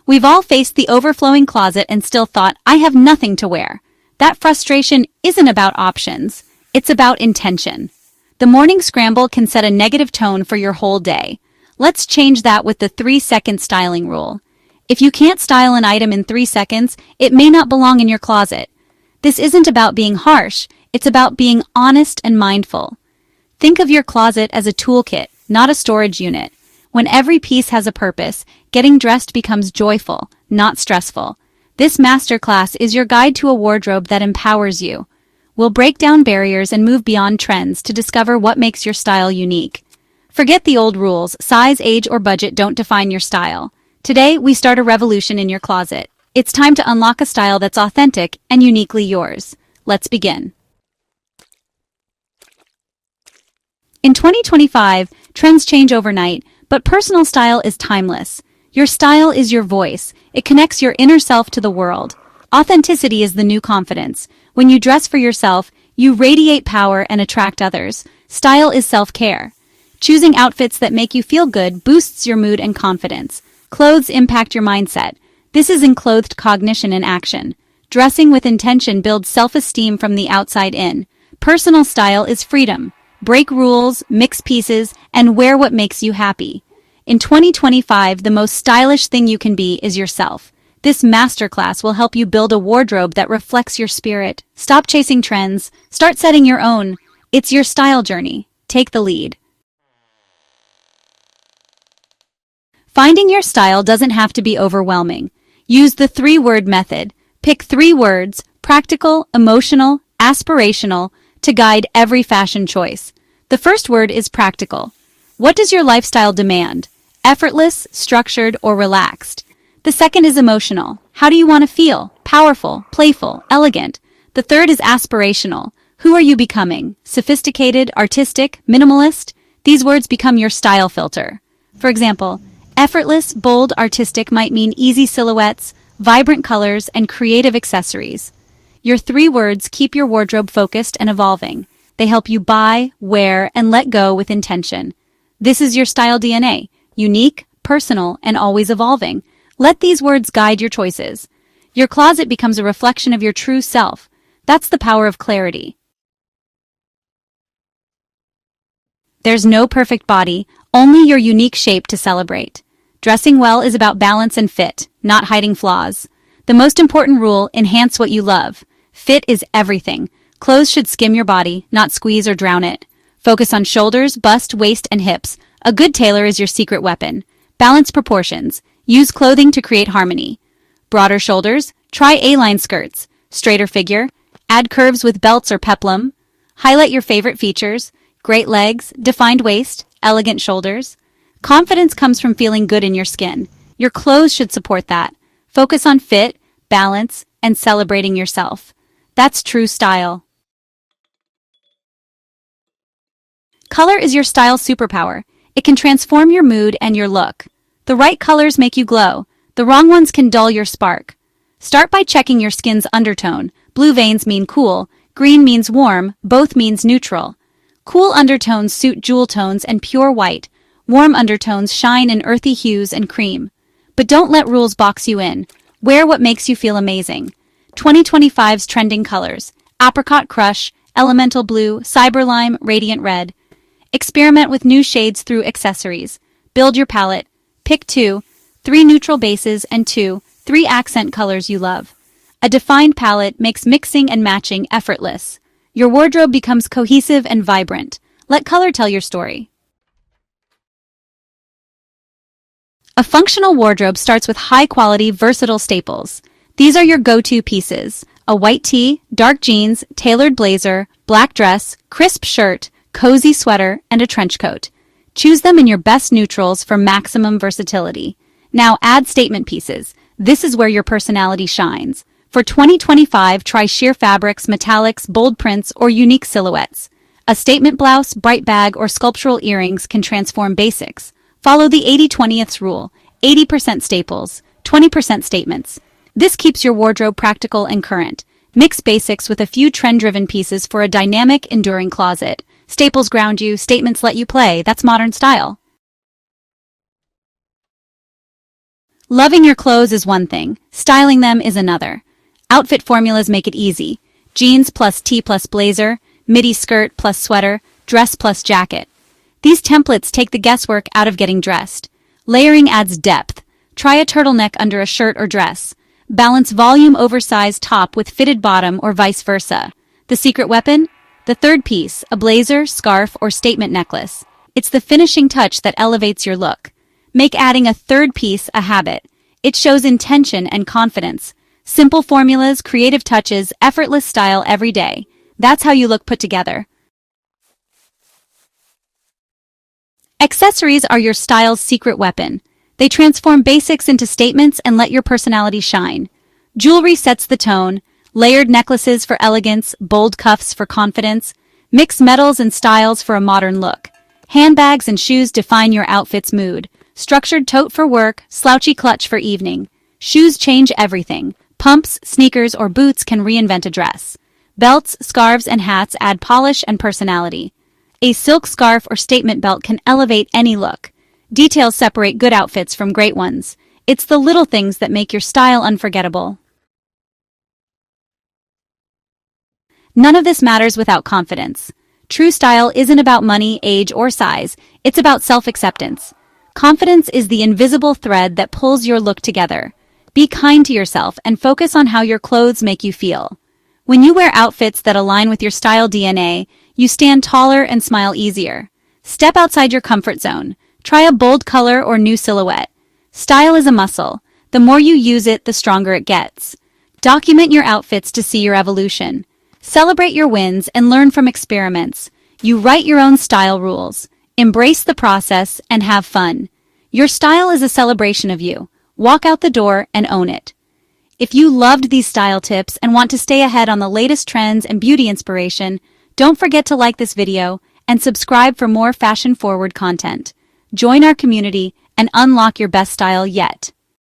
We've all faced the overflowing closet and still thought, I have nothing to wear. That frustration isn't about options, it's about intention. The morning scramble can set a negative tone for your whole day. Let's change that with the 3-second styling rule. If you can't style an item in 3 seconds, it may not belong in your closet. This isn't about being harsh, it's about being honest and mindful. Think of your closet as a toolkit, not a storage unit. When every piece has a purpose, getting dressed becomes joyful, not stressful. This masterclass is your guide to a wardrobe that empowers you. We'll break down barriers and move beyond trends to discover what makes your style unique. Forget the old rules, size, age, or budget don't define your style. Today, we start a revolution in your closet. It's time to unlock a style that's authentic and uniquely yours. Let's begin. In 2025, trends change overnight, but personal style is timeless. Your style is your voice. It connects your inner self to the world. Authenticity is the new confidence. When you dress for yourself, you radiate power and attract others. Style is self-care. Choosing outfits that make you feel good boosts your mood and confidence. Clothes impact your mindset. This is enclothed cognition in action. Dressing with intention builds self-esteem from the outside in. Personal style is freedom. Break rules, mix pieces, and wear what makes you happy. In 2025, the most stylish thing you can be is yourself. This masterclass will help you build a wardrobe that reflects your spirit. Stop chasing trends. Start setting your own. It's your style journey. Take the lead. Finding your style doesn't have to be overwhelming. Use the 3-word method. Pick 3 words, practical, emotional, aspirational, to guide every fashion choice. The first word is practical. What does your lifestyle demand? Effortless, structured, or relaxed? The second is emotional. How do you want to feel? Powerful, playful, elegant. The third is aspirational. Who are you becoming? Sophisticated, artistic, minimalist? These words become your style filter. For example, effortless, bold, artistic might mean easy silhouettes, vibrant colors, and creative accessories. Your 3 words keep your wardrobe focused and evolving. They help you buy, wear, and let go with intention. This is your style DNA, unique, personal, and always evolving. Let these words guide your choices. Your closet becomes a reflection of your true self. That's the power of clarity. There's no perfect body, only your unique shape to celebrate. Dressing well is about balance and fit, not hiding flaws. The most important rule, enhance what you love. Fit is everything. Clothes should skim your body, not squeeze or drown it. Focus on shoulders, bust, waist, and hips. A good tailor is your secret weapon. Balance proportions. Use clothing to create harmony. Broader shoulders? Try A-line skirts. Straighter figure? Add curves with belts or peplum. Highlight your favorite features. Great legs, defined waist, elegant shoulders. Confidence comes from feeling good in your skin. Your clothes should support that. Focus on fit, balance, and celebrating yourself. That's true style. Color is your style superpower. It can transform your mood and your look. The right colors make you glow. The wrong ones can dull your spark. Start by checking your skin's undertone. Blue veins mean cool, green means warm, both means neutral. Cool undertones suit jewel tones and pure white. Warm undertones shine in earthy hues and cream. But don't let rules box you in. Wear what makes you feel amazing. 2025's trending colors: apricot crush, elemental blue, cyber lime, radiant red. Experiment with new shades through accessories. Build your palette. Pick 2, 3 neutral bases and 2, 3 accent colors you love. A defined palette makes mixing and matching effortless. Your wardrobe becomes cohesive and vibrant. Let color tell your story. A functional wardrobe starts with high-quality, versatile staples. These are your go-to pieces: a white tee, dark jeans, tailored blazer, black dress, crisp shirt, cozy sweater, and a trench coat. Choose them in your best neutrals for maximum versatility. Now add statement pieces. This is where your personality shines. For 2025, try sheer fabrics, metallics, bold prints, or unique silhouettes. A statement blouse, bright bag, or sculptural earrings can transform basics. Follow the 80-20th rule: 80% staples, 20% statements. This keeps your wardrobe practical and current. Mix basics with a few trend-driven pieces for a dynamic, enduring closet. Staples ground you, statements let you play. That's modern style. Loving your clothes is one thing, styling them is another. Outfit formulas make it easy. Jeans plus tee plus blazer, midi skirt plus sweater, dress plus jacket. These templates take the guesswork out of getting dressed. Layering adds depth. Try a turtleneck under a shirt or dress. Balance volume oversized top with fitted bottom or vice versa. The secret weapon? The third piece, a blazer, scarf, or statement necklace. It's the finishing touch that elevates your look. Make adding a third piece a habit. It shows intention and confidence. Simple formulas, creative touches, effortless style every day. That's how you look put together. Accessories are your style's secret weapon. They transform basics into statements and let your personality shine. Jewelry sets the tone. Layered necklaces for elegance, bold cuffs for confidence. Mix metals and styles for a modern look. Handbags and shoes define your outfit's mood. Structured tote for work, slouchy clutch for evening. Shoes change everything. Pumps, sneakers, or boots can reinvent a dress. Belts, scarves, and hats add polish and personality. A silk scarf or statement belt can elevate any look. Details separate good outfits from great ones. It's the little things that make your style unforgettable. None of this matters without confidence. True style isn't about money, age, or size. It's about self-acceptance. Confidence is the invisible thread that pulls your look together. Be kind to yourself and focus on how your clothes make you feel. When you wear outfits that align with your style DNA, you stand taller and smile easier. Step outside your comfort zone. Try a bold color or new silhouette. Style is a muscle. The more you use it, the stronger it gets. Document your outfits to see your evolution. Celebrate your wins and learn from experiments. You write your own style rules. Embrace the process and have fun. Your style is a celebration of you. Walk out the door and own it. If you loved these style tips and want to stay ahead on the latest trends and beauty inspiration, don't forget to like this video and subscribe for more fashion-forward content. Join our community and unlock your best style yet.